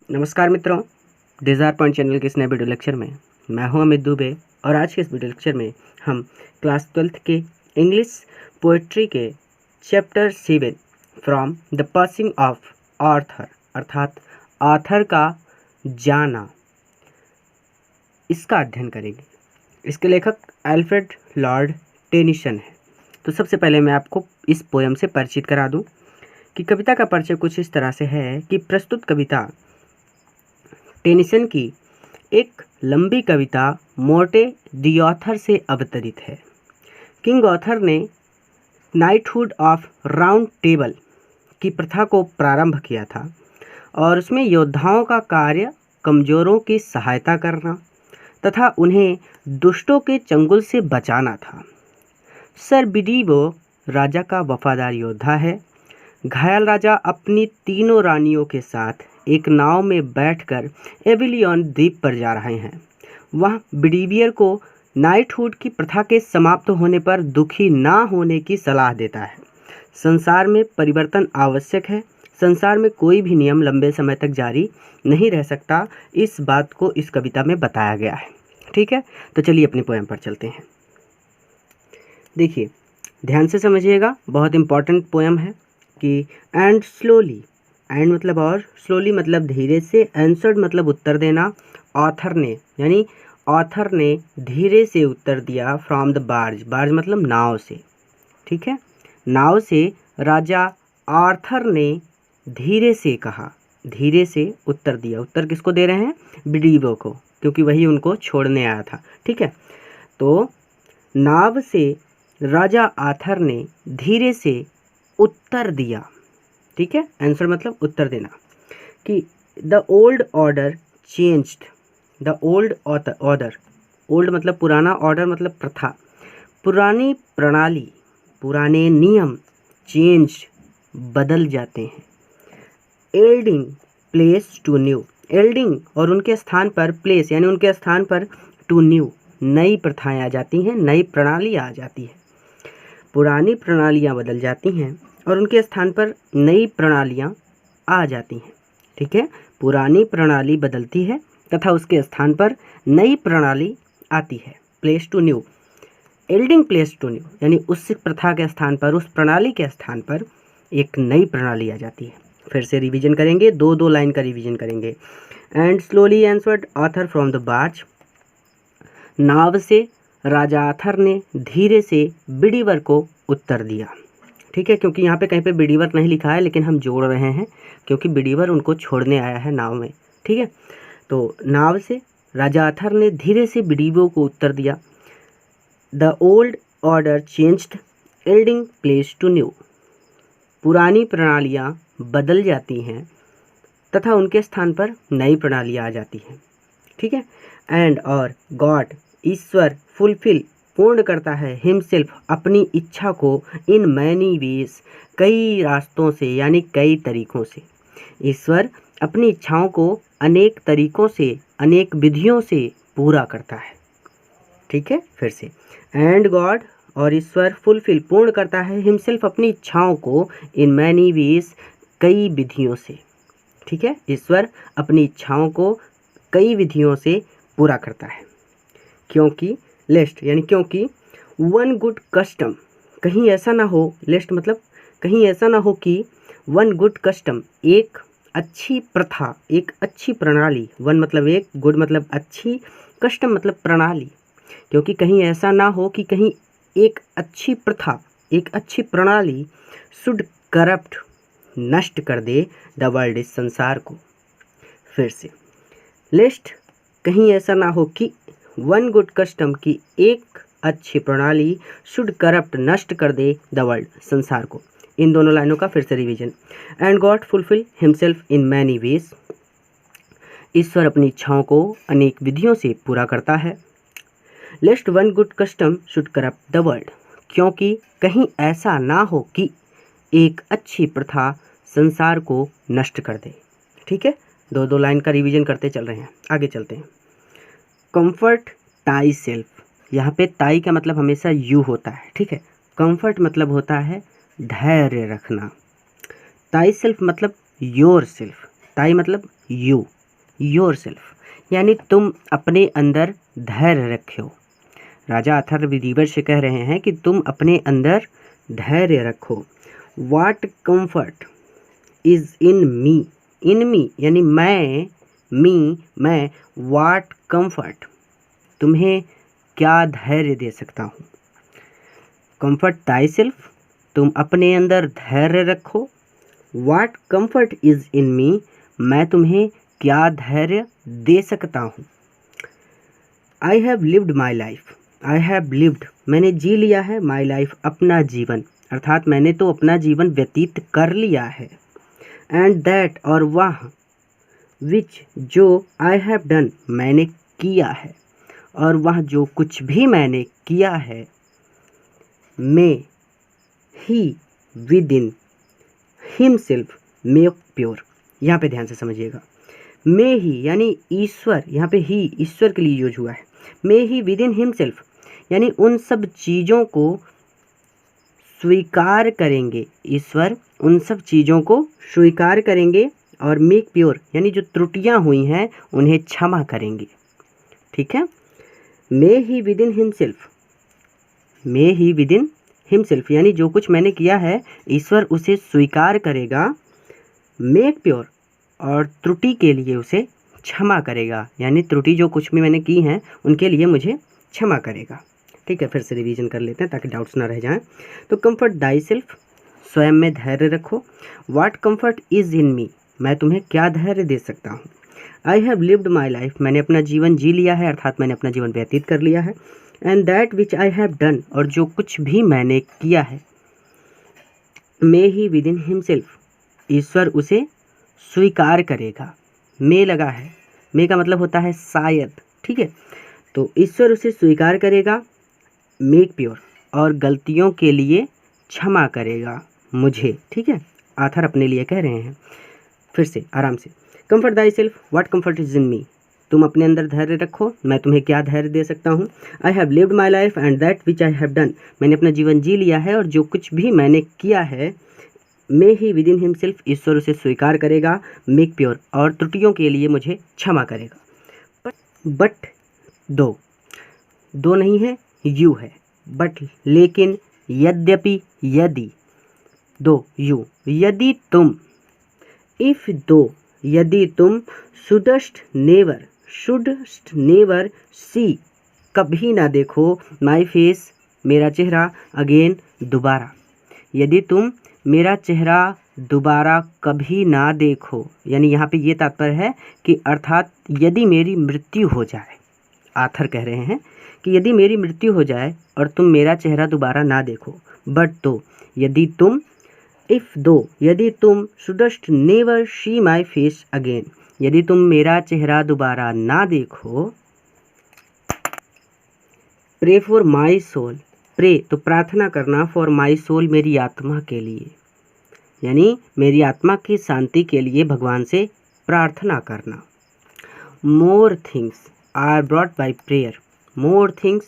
नमस्कार मित्रों, desire point channel के इस नए वीडियो लेक्चर में मैं हूं अमित दुबे और आज के इस वीडियो लेक्चर में हम क्लास 12th के इंग्लिश पोएट्री के chapter 7 from the passing of Arthur अर्थात आर्थर का जाना इसका अध्ययन करेंगे। इसके लेखक अल्फ्रेड लॉर्ड टेनिसन है। तो सबसे पहले मैं आपको इस पोयम से परिचित करा दूं कि कविता का परिचय कुछ इस तरह से है कि प्रस्तुत कविता टेनिसन की एक लंबी कविता मोर्टे दी ऑथर से अवतरित है। किंग ऑथर ने नाइटहुड ऑफ राउंड टेबल की प्रथा को प्रारंभ किया था और उसमें योद्धाओं का कार्य कमज़ोरों की सहायता करना तथा उन्हें दुष्टों के चंगुल से बचाना था। सर बिडीवो राजा का वफादार योद्धा है। घायल राजा अपनी तीनों रानियों के साथ एक नाव में बैठकर एविलियन द्वीप पर जा रहे हैं। वह बिडीवियर को नाइटहुड की प्रथा के समाप्त होने पर दुखी ना होने की सलाह देता है। संसार में परिवर्तन आवश्यक है। संसार में कोई भी नियम लंबे समय तक जारी नहीं रह सकता। इस बात को इस कविता में बताया गया है। ठीक है, तो चलिए अपनी पोएम पर चलते हैं। देखिए, ध्यान से समझिएगा, बहुत इम्पॉर्टेंट पोएम है कि एंड स्लोली, एंड मतलब और, स्लोली मतलब धीरे से, आंसर्ड मतलब उत्तर देना। ऑथर ने यानी ऑथर ने धीरे से उत्तर दिया फ्रॉम द बार्ज, बार्ज मतलब नाव से। ठीक है, नाव से राजा आर्थर ने धीरे से कहा, धीरे से उत्तर दिया। उत्तर किसको दे रहे हैं? बिडीवो को, क्योंकि वही उनको छोड़ने आया था। ठीक है, तो नाव से राजा आर्थर ने धीरे से उत्तर दिया। ठीक है, आंसर मतलब उत्तर देना कि the old order changed, the old order, old मतलब पुराना, ऑर्डर मतलब प्रथा, पुरानी प्रणाली, पुराने नियम, चेंज बदल जाते हैं। Yielding place to new, yielding और उनके स्थान पर, प्लेस यानी उनके स्थान पर, टू न्यू नई प्रथाएं आ जाती हैं, नई प्रणाली आ जाती है। पुरानी प्रणालियां बदल जाती हैं और उनके स्थान पर नई प्रणालियां आ जाती हैं। ठीक है, पुरानी प्रणाली बदलती है तथा उसके स्थान पर नई प्रणाली आती है। Place to new, yielding place to new यानी उस प्रथा के स्थान पर, उस प्रणाली के स्थान पर एक नई प्रणाली आ जाती है। फिर से रिवीजन करेंगे, दो लाइन का रिवीजन करेंगे। And slowly answered Arthur from the barge, नाव से राजा आर्थर ने धीरे से बिडीवर को उत्तर दिया। ठीक है, क्योंकि यहाँ पे कहीं पे बिडीवर नहीं लिखा है, लेकिन हम जोड़ रहे हैं क्योंकि बिडीवर उनको छोड़ने आया है नाव में। ठीक है, तो नाव से राजा आर्थर ने धीरे से बिडीवो को उत्तर दिया। The old order changed, yielding place to new, पुरानी प्रणालियाँ बदल जाती हैं तथा उनके स्थान पर नई प्रणालियाँ आ जाती हैं। ठीक है, एंड और गॉड ईश्वर फुलफिल पूर्ण करता है, हिमसेल्फ अपनी इच्छा को, इन मैनी वेज कई रास्तों से यानी कई तरीकों से। ईश्वर अपनी इच्छाओं को अनेक तरीकों से, अनेक विधियों से पूरा करता है। ठीक है, फिर से एंड गॉड और ईश्वर फुलफिल पूर्ण करता है, हिमसेल्फ अपनी इच्छाओं को, इन मैनी वेज कई विधियों से। ठीक है, ईश्वर अपनी इच्छाओं को कई विधियों से पूरा करता है। क्योंकि लेस्ट यानी क्योंकि वन गुड कस्टम, कहीं ऐसा ना हो, लेस्ट मतलब कहीं ऐसा ना हो कि वन गुड कस्टम एक अच्छी प्रथा, एक अच्छी प्रणाली, वन मतलब एक, गुड मतलब अच्छी, कस्टम मतलब प्रणाली, क्योंकि कहीं ऐसा ना हो कि कहीं एक अच्छी प्रथा, एक अच्छी प्रणाली शुड करप्ट नष्ट कर दे द वर्ल्ड, इस संसार को। फिर से लेस्ट कहीं ऐसा ना हो कि वन गुड कस्टम की एक अच्छी प्रणाली शुड करप्ट नष्ट कर दे द वर्ल्ड, संसार को। इन दोनों लाइनों का फिर से revision. And God fulfil himself in many ways, ईश्वर अपनी इच्छाओं को अनेक विधियों से पूरा करता है। Lest one good custom should corrupt the world, क्योंकि कहीं ऐसा ना हो कि एक अच्छी प्रथा संसार को नष्ट कर दे। ठीक है, दो लाइन का रिवीजन करते चल रहे हैं, आगे चलते हैं। कंफर्ट ताई सेल्फ, यहाँ पे ताई का मतलब हमेशा यू होता है। ठीक है, कंफर्ट मतलब होता है धैर्य रखना, ताई सेल्फ मतलब योर सेल्फ, ताई मतलब यू, योर सेल्फ, यानी तुम अपने अंदर धैर्य रखो। राजा अथर्ववेदी से कह रहे हैं कि तुम अपने अंदर धैर्य रखो। वाट कम्फर्ट इज़ इन मी यानी मैं वाट कम्फर्ट, तुम्हें क्या धैर्य दे सकता हूँ। कम्फर्ट ताई सेल्फ, तुम अपने अंदर धैर्य रखो। वाट कम्फर्ट इज़ इन मी, मैं तुम्हें क्या धैर्य दे सकता हूँ। I have lived my life, I have lived मैंने जी लिया है, माई लाइफ अपना जीवन, अर्थात मैंने तो अपना जीवन व्यतीत कर लिया है। एंड दैट और वह, विच जो, आई हैव डन मैंने किया है, और वह जो कुछ भी मैंने किया है, may he within himself make pure. यहाँ पे ध्यान से समझिएगा, मे ही यानी ईश्वर, यहाँ पे ही ईश्वर के लिए यूज हुआ है। May he within himself यानी उन सब चीज़ों को स्वीकार करेंगे, ईश्वर उन सब चीज़ों को स्वीकार करेंगे, और मेक प्योर यानी जो त्रुटियां हुई हैं उन्हें क्षमा करेंगे। ठीक है, may he within himself, may he within himself यानी जो कुछ मैंने किया है ईश्वर उसे स्वीकार करेगा, मेक प्योर और त्रुटि के लिए उसे क्षमा करेगा, यानी त्रुटि जो कुछ भी मैंने की हैं उनके लिए मुझे क्षमा करेगा। ठीक है, फिर से रिवीजन कर लेते हैं ताकि डाउट्स ना रह जाएं। तो कंफर्ट दाई सेल्फ, स्वयं में धैर्य रखो। व्हाट कंफर्ट इज़ इन मी, मैं तुम्हें क्या धैर्य दे सकता हूँ। I have lived my life, मैंने अपना जीवन जी लिया है, अर्थात मैंने अपना जीवन व्यतीत कर लिया है। And that which I have done, और जो कुछ भी मैंने किया है, may he within himself, ईश्वर उसे स्वीकार करेगा। मे लगा है, मे का मतलब होता है शायद। ठीक है, तो ईश्वर उसे स्वीकार करेगा, मेक प्योर और गलतियों के लिए क्षमा करेगा मुझे। ठीक है, आथर अपने लिए कह रहे हैं। फिर से आराम से, comfort thyself, what comfort is in me, तुम अपने अंदर धैर्य रखो, मैं तुम्हें क्या धैर्य दे सकता हूँ। I have lived my life and that which I have done, मैंने अपना जीवन जी लिया है और जो कुछ भी मैंने किया है, may he within himself, ईश्वर उसे स्वीकार करेगा, मेक प्योर और त्रुटियों के लिए मुझे क्षमा करेगा। बट दो नहीं है, यू है। बट लेकिन, यद्यपि, यदि, दो यू, यदि तुम, इफ दो यदि तुम, शुडस्ट नेवर सी कभी ना देखो, माई फेस मेरा चेहरा, अगेन दोबारा, यदि तुम मेरा चेहरा दोबारा कभी ना देखो, यानी यहाँ पे ये तात्पर्य है कि अर्थात यदि मेरी मृत्यु हो जाए, आथर कह रहे हैं कि यदि मेरी मृत्यु हो जाए और तुम मेरा चेहरा दोबारा ना देखो। बट तो यदि तुम, इफ़ दो यदि तुम, shouldst never see my face again, यदि तुम मेरा चेहरा दोबारा ना देखो। Pray for my soul, pray तो प्रार्थना करना, फॉर माई सोल मेरी आत्मा के लिए, यानी मेरी आत्मा की शांति के लिए भगवान से प्रार्थना करना। More things are brought by prayer, more things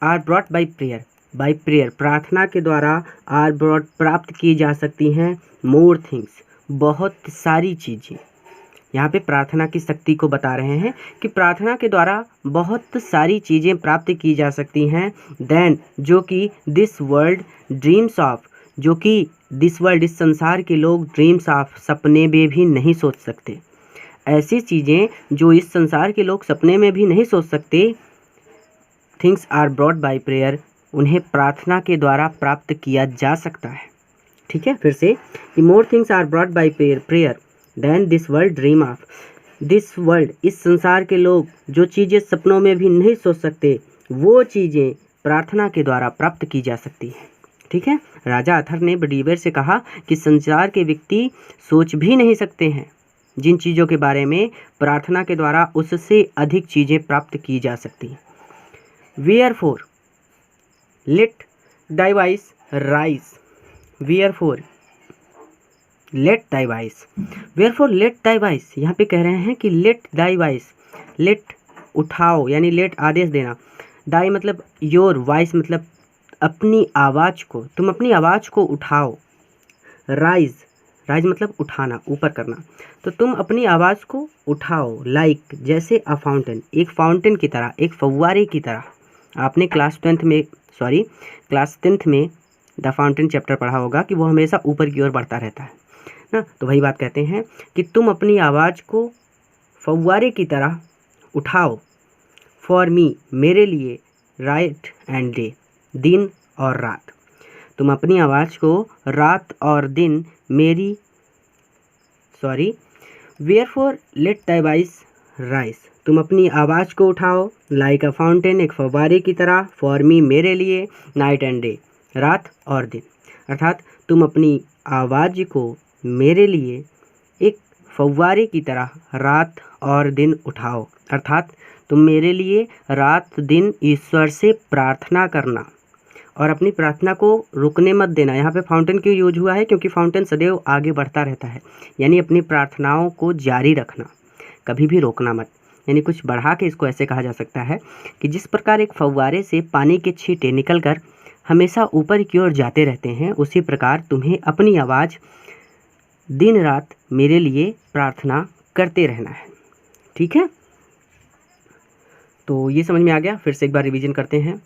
are brought by prayer, प्रार्थना के द्वारा आर ब्रॉट प्राप्त की जा सकती हैं। मोर थिंग्स बहुत सारी चीज़ें, यहाँ पे प्रार्थना की शक्ति को बता रहे हैं कि प्रार्थना के द्वारा बहुत सारी चीज़ें प्राप्त की जा सकती हैं। देन जो कि दिस वर्ल्ड ड्रीम्स ऑफ, जो कि दिस वर्ल्ड इस संसार के लोग ड्रीम्स ऑफ सपने में भी नहीं सोच सकते, ऐसी चीज़ें जो इस संसार के लोग सपने में भी नहीं सोच सकते। Things are brought by prayer, उन्हें प्रार्थना के द्वारा प्राप्त किया जा सकता है। ठीक है, फिर से, more things are brought by prayer than this world dream of, this world इस संसार के लोग जो चीज़ें सपनों में भी नहीं सोच सकते, वो चीज़ें प्रार्थना के द्वारा प्राप्त की जा सकती हैं। ठीक है, राजा अथर ने बडीबर से कहा कि संसार के व्यक्ति सोच भी नहीं सकते हैं जिन चीज़ों के बारे में प्रार्थना के द्वारा उससे अधिक चीज़ें प्राप्त की जा सकती हैं। Wherefore let thy voice rise, wherefore let thy voice, wherefore let thy voice, यहाँ पे कह रहे हैं कि let thy voice, let उठाओ यानी let आदेश देना, thy मतलब your, voice मतलब अपनी आवाज़ को, तुम अपनी आवाज़ को उठाओ, rise राइज मतलब उठाना, ऊपर करना। तो तुम अपनी आवाज़ को उठाओ लाइक जैसे अ फाउंटेन, एक फाउंटेन की तरह, एक फव्वारे की तरह। आपने क्लास 10th में द फाउंटेन चैप्टर पढ़ा होगा कि वो हमेशा ऊपर की ओर बढ़ता रहता है ना। तो वही बात कहते हैं कि तुम अपनी आवाज़ को फव्वारे की तरह उठाओ। फॉर मी मेरे लिए, राइट एंड डे दिन और रात। तुम अपनी आवाज़ को रात और दिन मेरी वेयरफॉर लेट दाई वॉइस राइज। तुम अपनी आवाज़ को उठाओ लाइक अ फाउंटेन, एक फव्वारे की तरह। फॉर मी मेरे लिए, नाइट एंड डे रात और दिन। अर्थात तुम अपनी आवाज़ को मेरे लिए एक फव्वारे की तरह रात और दिन उठाओ। अर्थात तुम मेरे लिए रात दिन ईश्वर से प्रार्थना करना और अपनी प्रार्थना को रुकने मत देना। यहाँ पे फाउंटेन क्यों यूज हुआ है? क्योंकि फाउंटेन सदैव आगे बढ़ता रहता है, यानी अपनी प्रार्थनाओं को जारी रखना, कभी भी रोकना मत। यानी कुछ बढ़ा के इसको ऐसे कहा जा सकता है कि जिस प्रकार एक फव्वारे से पानी के छींटे निकलकर हमेशा ऊपर की ओर जाते रहते हैं, उसी प्रकार तुम्हें अपनी आवाज़ दिन रात मेरे लिए प्रार्थना करते रहना है। ठीक है, तो ये समझ में आ गया। फिर से एक बार रिवीजन करते हैं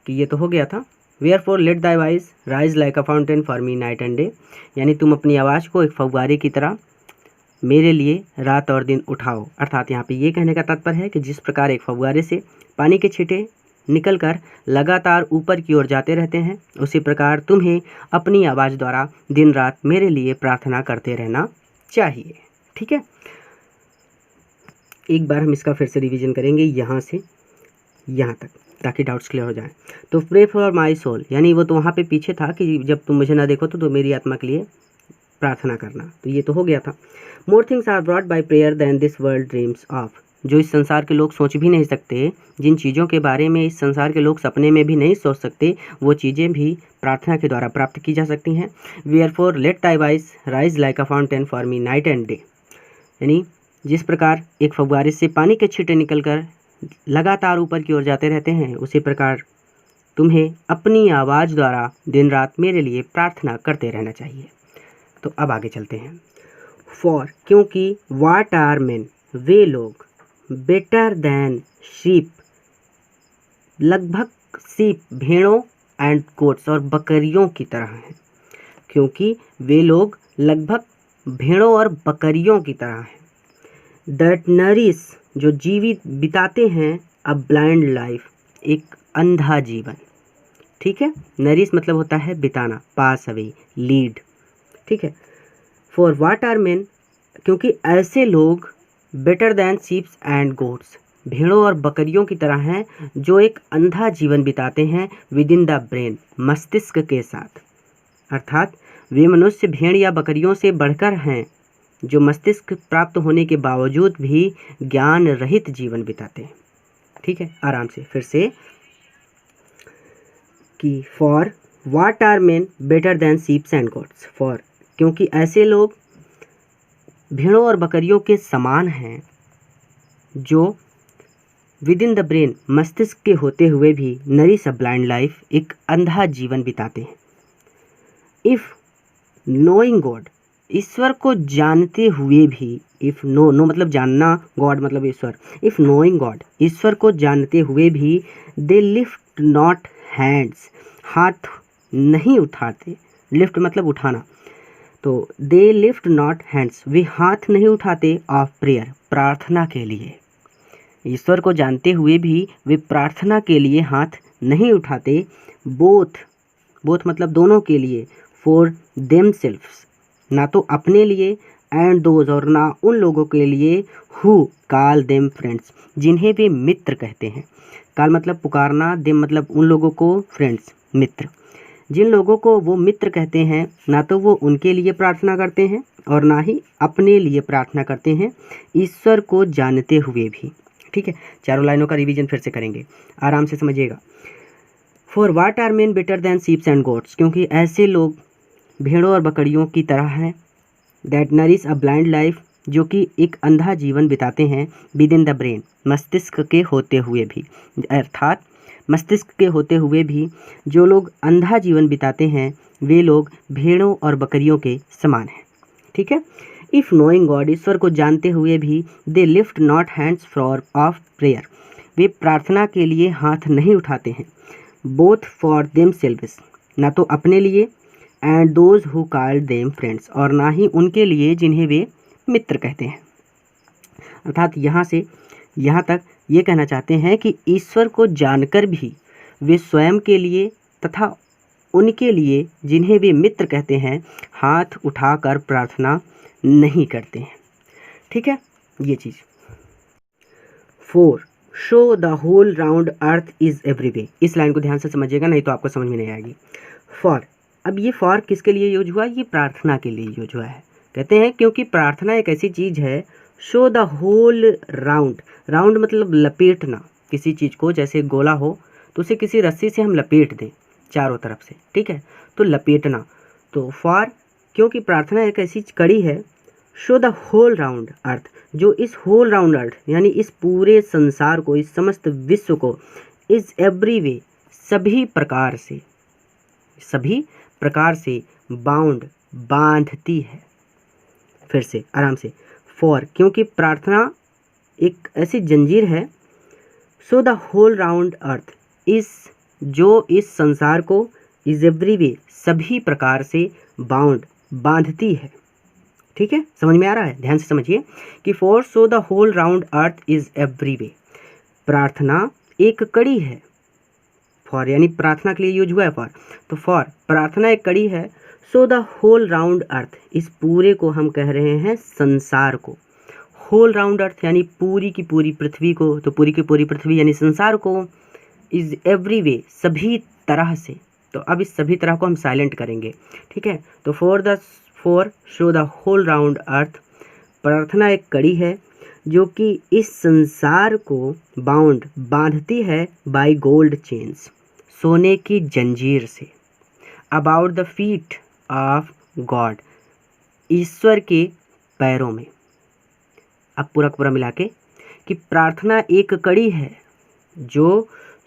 कि ये तो हो गया था। Wherefore let thy voice rise like a fountain for me night and day, यानी तुम अपनी आवाज़ को एक फव्वारे की तरह मेरे लिए रात और दिन उठाओ। अर्थात यहाँ पे ये कहने का तात्पर्य है कि जिस प्रकार एक फव्वारे से पानी के छींटे निकलकर लगातार ऊपर की ओर जाते रहते हैं, उसी प्रकार तुम्हें अपनी आवाज़ द्वारा दिन रात मेरे लिए प्रार्थना करते रहना चाहिए। ठीक है, एक बार हम इसका फिर से रिवीजन करेंगे यहाँ से यहाँ तक, ताकि डाउट्स क्लियर हो जाएं। तो प्रे फॉर माई सोल, यानी वो तो वहाँ पे पीछे था कि जब तुम मुझे ना देखो तो मेरी आत्मा के लिए प्रार्थना करना, तो ये तो हो गया था। More things are brought by prayer than this world dreams of, जो इस संसार के लोग सोच भी नहीं सकते, जिन चीज़ों के बारे में इस संसार के लोग सपने में भी नहीं सोच सकते, वो चीज़ें भी प्रार्थना के द्वारा प्राप्त की जा सकती हैं। Wherefore let thy voice rise like a fountain for me night and day, यानी जिस प्रकार एक फव्वारे से पानी के छींटे निकलकर लगातार ऊपर की ओर जाते रहते हैं, उसी प्रकार तुम्हें अपनी आवाज़ द्वारा दिन रात मेरे लिए प्रार्थना करते रहना चाहिए। तो अब आगे चलते हैं। फॉर क्योंकि, वाट आर मेन वे लोग, बेटर दैन शीप लगभग शीप भेड़ों एंड गोट्स और बकरियों की तरह हैं। क्योंकि वे लोग लगभग भेड़ों और बकरियों की तरह हैं। दैट नरिश जो जीवित बिताते हैं अ ब्लाइंड लाइफ एक अंधा जीवन। ठीक है, नरिश मतलब होता है बिताना, पास अवे, लीड। ठीक है, फॉर वाट आर मेन क्योंकि ऐसे लोग better than sheeps and goats भेड़ों और बकरियों की तरह हैं, जो एक अंधा जीवन बिताते हैं विद इन द ब्रेन मस्तिष्क के साथ। अर्थात वे मनुष्य भेड़ या बकरियों से बढ़कर हैं, जो मस्तिष्क प्राप्त होने के बावजूद भी ज्ञान रहित जीवन बिताते हैं। ठीक है, आराम से फिर से कि for what are men better than sheeps and goats, for क्योंकि ऐसे लोग भेड़ों और बकरियों के समान हैं, जो विद इन द ब्रेन मस्तिष्क के होते हुए भी नरिश अ ब्लाइंड लाइफ एक अंधा जीवन बिताते हैं। इफ़ नोइंग गॉड ईश्वर को जानते हुए भी, इफ़ नो मतलब जानना, गॉड मतलब ईश्वर, इफ़ नोइंग गॉड ईश्वर को जानते हुए भी दे लिफ्ट नॉट हैंड्स हाथ नहीं उठाते, लिफ्ट मतलब उठाना, तो दे लिफ्ट नॉट हैंड्स वे हाथ नहीं उठाते ऑफ प्रेयर प्रार्थना के लिए। ईश्वर को जानते हुए भी वे प्रार्थना के लिए हाथ नहीं उठाते। बोथ मतलब दोनों के लिए, फॉर देमसेल्व्स ना तो अपने लिए, एंड दोज और ना उन लोगों के लिए, हु कॉल देम फ्रेंड्स जिन्हें वे मित्र कहते हैं। कॉल मतलब पुकारना, देम मतलब उन लोगों को, फ्रेंड्स मित्र। जिन लोगों को वो मित्र कहते हैं, ना तो वो उनके लिए प्रार्थना करते हैं और ना ही अपने लिए प्रार्थना करते हैं, ईश्वर को जानते हुए भी। ठीक है, चारों लाइनों का रिवीजन फिर से करेंगे, आराम से समझिएगा। For what are men better than sheeps and goats क्योंकि ऐसे लोग भेड़ों और बकरियों की तरह हैं। That nourish a blind life जो कि एक अंधा जीवन बिताते हैं विद इन द ब्रेन मस्तिष्क के होते हुए भी। अर्थात मस्तिष्क के होते हुए भी जो लोग अंधा जीवन बिताते हैं, वे लोग भेड़ों और बकरियों के समान हैं। ठीक है। इफ़ नोइंग गॉड, ईश्वर को जानते हुए भी they lift not hands for of prayer, वे प्रार्थना के लिए हाथ नहीं उठाते हैं। बोथ फॉर देम सेल्व्स, ना तो अपने लिए, and those who call them friends, और ना ही उनके लिए जिन्हें वे मित्र कहते हैं। अर्थात यहाँ से यहाँ तक ये कहना चाहते हैं कि ईश्वर को जानकर भी वे स्वयं के लिए तथा उनके लिए जिन्हें वे मित्र कहते हैं हाथ उठाकर प्रार्थना नहीं करते हैं। ठीक है, ये चीज़। 4 so the whole round earth is every way, इस लाइन को ध्यान से समझिएगा, नहीं तो आपको समझ में नहीं आएगी। फॉर, अब ये फॉर किसके लिए यूज हुआ? ये प्रार्थना के लिए यूज हुआ है। कहते हैं क्योंकि प्रार्थना एक ऐसी चीज़ है, so the whole round, round मतलब लपेटना किसी चीज़ को, जैसे गोला हो तो उसे किसी रस्सी से हम लपेट दें चारों तरफ से, ठीक है, तो लपेटना। तो फॉर, क्योंकि प्रार्थना एक ऐसी कड़ी है, so the whole round earth, जो इस होल राउंड अर्थ यानी इस पूरे संसार को, इस समस्त विश्व को, इज एवरी वे, सभी प्रकार से बाउंड, बांधती है। फिर से आराम से, फॉर, क्योंकि प्रार्थना एक ऐसी जंजीर है, so the whole round earth is, जो इस संसार को, इज एवरी वे, सभी प्रकार से बाउंड, बांधती है। ठीक है, समझ में आ रहा है? ध्यान से समझिए कि for so the whole round earth is every way, प्रार्थना एक कड़ी है। फॉर यानी प्रार्थना के लिए यूज हुआ है फॉर, तो फॉर प्रार्थना एक कड़ी है, so the whole round earth, इस पूरे को हम कह रहे हैं संसार को। होल राउंड अर्थ यानी पूरी की पूरी पृथ्वी को, तो पूरी की पूरी पृथ्वी यानी संसार को, इज एवरी वे, सभी तरह से। तो अब इस सभी तरह को हम साइलेंट करेंगे, ठीक है। तो for so the whole round earth, प्रार्थना एक कड़ी है जो कि इस संसार को बाउंड, बांधती है, बाय गोल्ड चेन्स, सोने की जंजीर से, about the feet of God, ईश्वर के पैरों में। अब पूरा पूरा मिला के कि प्रार्थना एक कड़ी है जो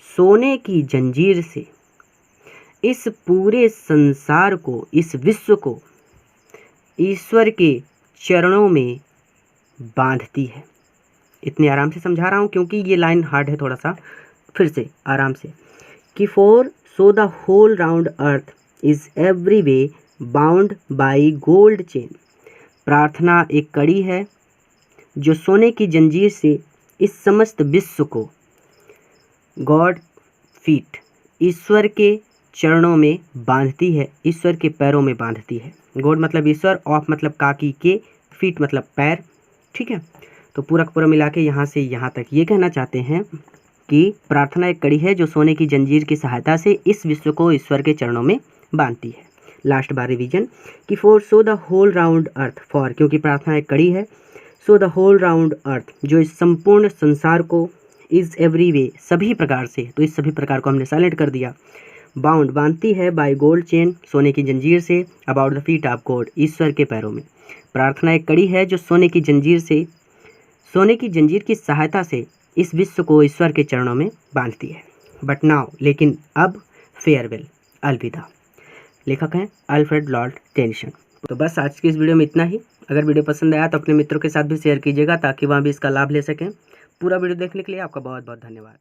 सोने की जंजीर से इस पूरे संसार को, इस विश्व को ईश्वर के चरणों में बांधती है। इतने आराम से समझा रहा हूँ क्योंकि ये लाइन हार्ड है थोड़ा सा। फिर से आराम से कि for so the whole round earth is every way bound by gold chain, प्रार्थना एक कड़ी है जो सोने की जंजीर से इस समस्त विश्व को गॉड फीट, ईश्वर के चरणों में बांधती है, ईश्वर के पैरों में बांधती है। गॉड मतलब ईश्वर, ऑफ मतलब काकी के, फीट मतलब पैर, ठीक है। तो पूरा पूरा मिला के यहाँ से यहाँ तक ये कहना चाहते हैं कि प्रार्थना एक कड़ी है जो सोने की जंजीर की सहायता से इस विश्व को ईश्वर के चरणों में बांधती है। लास्ट बार रिवीजन कि for so the whole round earth, for क्योंकि प्रार्थना एक कड़ी है, so the whole round earth जो इस संपूर्ण संसार को, इज एवरी वे, सभी प्रकार से, तो इस सभी प्रकार को हमने साइलेंट कर दिया, बाउंड, बांधती है, बाय गोल्ड चेन, सोने की जंजीर से, about the feet of God, ईश्वर के पैरों में। प्रार्थना एक कड़ी है जो सोने की जंजीर से, सोने की जंजीर की सहायता से इस विश्व को ईश्वर के चरणों में बांधती है। बट नाउ, लेकिन अब, फेयरवेल, अलविदा। लेखक हैं अल्फ्रेड लॉर्ड टेनिसन। तो बस आज की इस वीडियो में इतना ही। अगर वीडियो पसंद आया तो अपने मित्रों के साथ भी शेयर कीजिएगा ताकि वहाँ भी इसका लाभ ले सकें। पूरा वीडियो देखने के लिए आपका बहुत बहुत धन्यवाद।